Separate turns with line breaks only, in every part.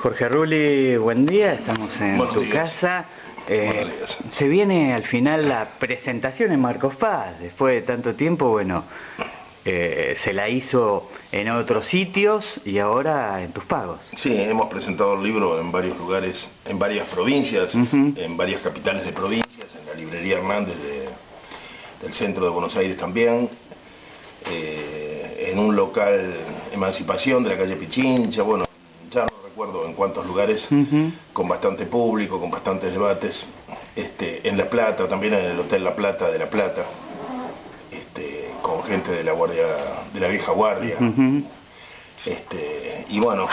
Jorge Rulli, buen día, estamos en
Buenos
tu
días.
casa.
Buenos días.
Se viene al final la presentación en Marcos Paz, después de tanto tiempo, bueno, se la hizo en otros sitios y ahora en tus pagos.
Sí, hemos presentado el libro en varios lugares, en varias provincias, en varias capitales de provincias, en la librería Hernández del centro de Buenos Aires también, en un local Emancipación de la calle Pichincha, bueno, ya no recuerdo en cuántos lugares, con bastante público, con bastantes debates, en La Plata, también en el Hotel La Plata de La Plata, con gente de la guardia, de la vieja guardia, y bueno,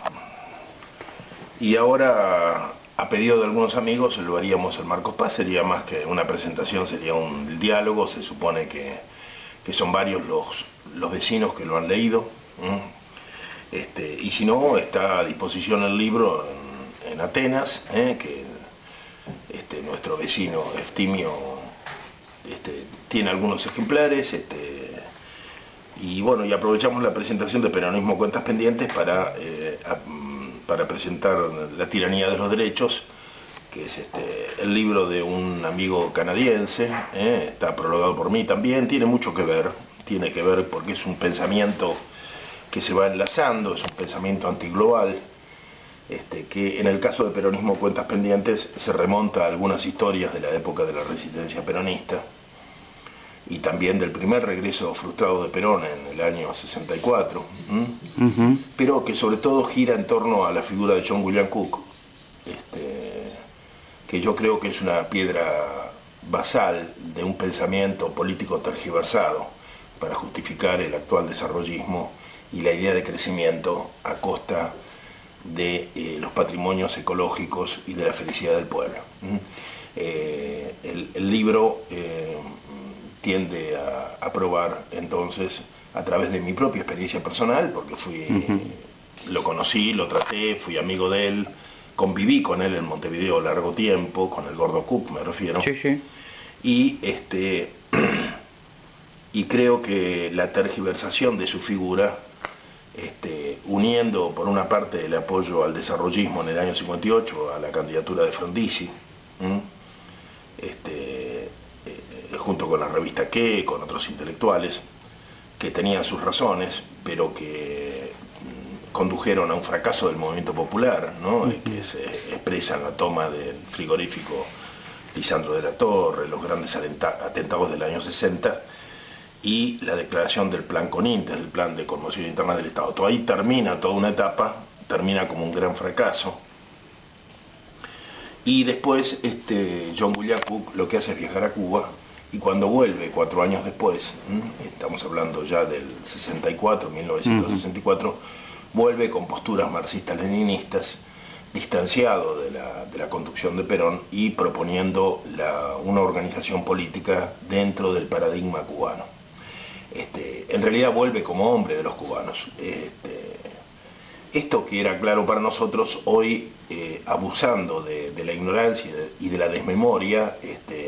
y ahora a pedido de algunos amigos lo haríamos en Marcos Paz. Sería más que una presentación, sería un diálogo. Se supone que son varios los vecinos que lo han leído, y si no, está a disposición el libro en Atenas, que nuestro vecino Eftimio tiene algunos ejemplares, y bueno, y aprovechamos la presentación de Peronismo Cuentas Pendientes para presentar La Tiranía de los Derechos, que es el libro de un amigo canadiense, está prologado por mí también. Tiene mucho que ver, porque es un pensamiento que se va enlazando, es un pensamiento antiglobal, que en el caso de Peronismo Cuentas Pendientes se remonta a algunas historias de la época de la resistencia peronista y también del primer regreso frustrado de Perón en el año 64, pero que sobre todo gira en torno a la figura de John William Cook, que yo creo que es una piedra basal de un pensamiento político tergiversado para justificar el actual desarrollismo y la idea de crecimiento a costa de los patrimonios ecológicos y de la felicidad del pueblo. El libro tiende a probar entonces, a través de mi propia experiencia personal, porque lo conocí, lo traté, fui amigo de él, conviví con él en Montevideo largo tiempo, con el Gordo Cook me refiero, y creo que la tergiversación de su figura, uniendo por una parte el apoyo al desarrollismo en el año 58 a la candidatura de Frondizi, junto con la revista ¿Qué?, con otros intelectuales que tenían sus razones, pero que condujeron a un fracaso del movimiento popular, ¿no? Que se expresa en la toma del frigorífico Lisandro de la Torre, los grandes atentados del año 60 y la declaración del Plan Conintes, del Plan de Conmoción Interna del Estado. Todo ahí termina toda una etapa, termina como un gran fracaso. Y después John William Cook lo que hace es viajar a Cuba, y cuando vuelve 4 años después, estamos hablando ya del 64, 1964, vuelve con posturas marxistas-leninistas, distanciado de la conducción de Perón y proponiendo una organización política dentro del paradigma cubano. En realidad vuelve como hombre de los cubanos. Esto que era claro para nosotros, hoy, abusando de la ignorancia y de la desmemoria,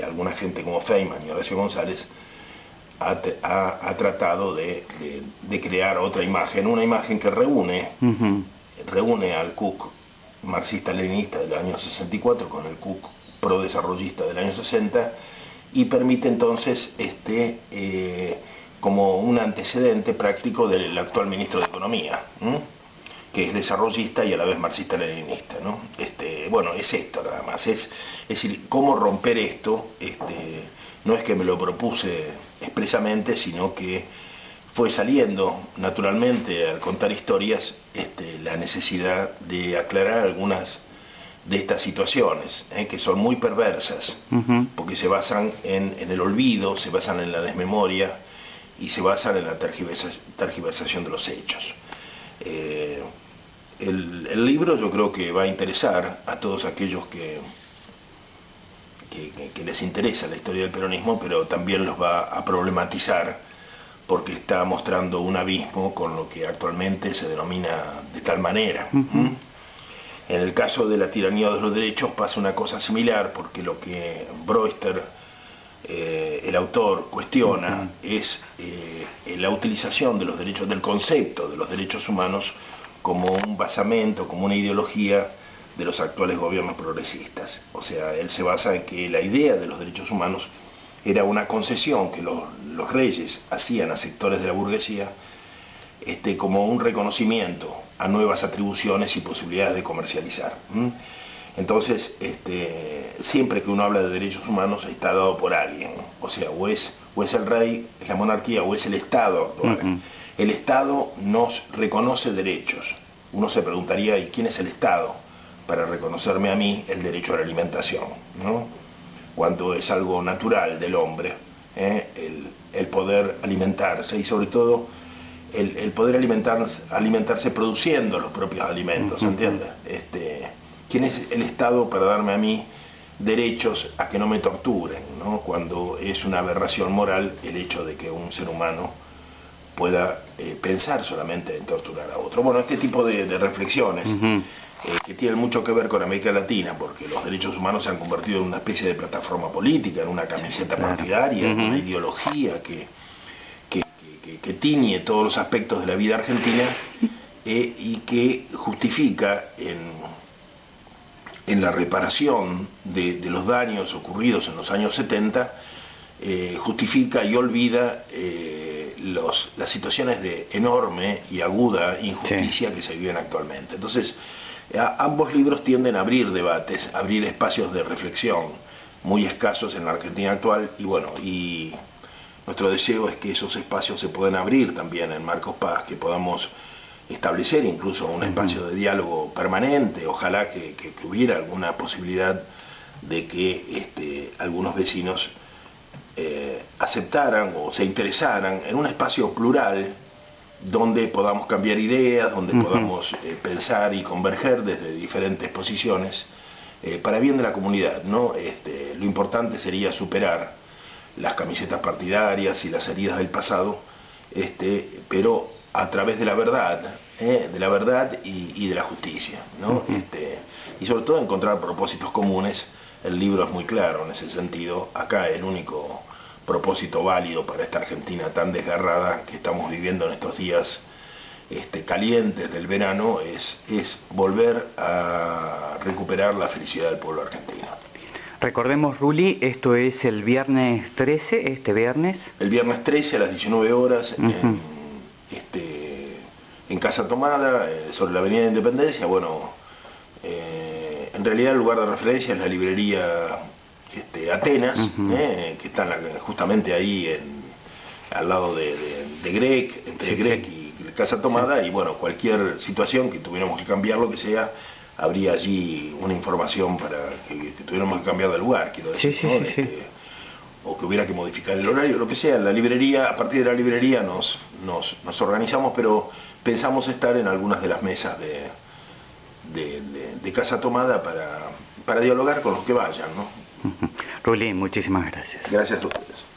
alguna gente como Feynman y Horacio González ha tratado de crear otra imagen, una imagen que reúne al Cook marxista-leninista del año 64 con el Cook pro-desarrollista del año 60, y permite entonces como un antecedente práctico del actual ministro de Economía, que es desarrollista y a la vez marxista-leninista, ¿no? Bueno, es esto nada más, es decir, cómo romper esto. No es que me lo propuse expresamente, sino que fue saliendo naturalmente al contar historias la necesidad de aclarar algunas de estas situaciones, que son muy perversas, porque se basan en el olvido, se basan en la desmemoria y se basan en la tergiversación de los hechos. El libro yo creo que va a interesar a todos aquellos que les interesa la historia del peronismo, pero también los va a problematizar, porque está mostrando un abismo con lo que actualmente se denomina de tal manera. En el caso de La Tiranía de los Derechos pasa una cosa similar, porque lo que Brewster, el autor, cuestiona es la utilización de los derechos, del concepto de los derechos humanos como un basamento, como una ideología de los actuales gobiernos progresistas. O sea, él se basa en que la idea de los derechos humanos era una concesión que los reyes hacían a sectores de la burguesía como un reconocimiento a nuevas atribuciones y posibilidades de comercializar. Entonces, siempre que uno habla de derechos humanos está dado por alguien, o sea, o es el rey, es la monarquía, o es el Estado actual. El Estado nos reconoce derechos. Uno se preguntaría, ¿y quién es el Estado para reconocerme a mí el derecho a la alimentación, ¿no? Cuando es algo natural del hombre, el poder alimentarse, y sobre todo el poder alimentarse produciendo los propios alimentos, ¿entiendes? ¿Quién es el Estado para darme a mí derechos a que no me torturen, ¿no? Cuando es una aberración moral el hecho de que un ser humano pueda pensar solamente en torturar a otro. Bueno, este tipo de reflexiones que tienen mucho que ver con América Latina, porque los derechos humanos se han convertido en una especie de plataforma política, en una camiseta partidaria, en una ideología que tiñe todos los aspectos de la vida argentina y que justifica en la reparación de los daños ocurridos en los años 70, justifica y olvida las situaciones de enorme y aguda injusticia que se viven actualmente. Entonces, ambos libros tienden a abrir debates, a abrir espacios de reflexión muy escasos en la Argentina actual, y bueno, y nuestro deseo es que esos espacios se puedan abrir también en Marcos Paz, que podamos establecer incluso un espacio de diálogo permanente, ojalá que hubiera alguna posibilidad de que algunos vecinos aceptaran o se interesaran en un espacio plural donde podamos cambiar ideas, donde podamos pensar y converger desde diferentes posiciones para bien de la comunidad, ¿no? Lo importante sería superar las camisetas partidarias y las heridas del pasado, pero a través de la verdad y de la justicia, ¿no? Y sobre todo encontrar propósitos comunes. El libro es muy claro en ese sentido. Acá el único propósito válido para esta Argentina tan desgarrada que estamos viviendo en estos días calientes del verano es volver a recuperar la felicidad del pueblo argentino.
Recordemos, Rulli, esto es el viernes 13, este viernes. El
viernes 13 a las 19 horas en Casa Tomada, sobre la Avenida de Independencia. Bueno, en realidad el lugar de referencia es la librería Atenas, que está justamente ahí al lado de Grec, entre Grec y Casa Tomada, y bueno, cualquier situación que tuviéramos que cambiar, lo que sea, habría allí una información para que tuviéramos que cambiar de lugar, quiero decir, ¿no? O que hubiera que modificar el horario, lo que sea. La librería, a partir de la librería nos organizamos, pero pensamos estar en algunas de las mesas de Casa Tomada para dialogar con los que vayan, ¿no?
Rulli, muchísimas gracias.
Gracias a ustedes.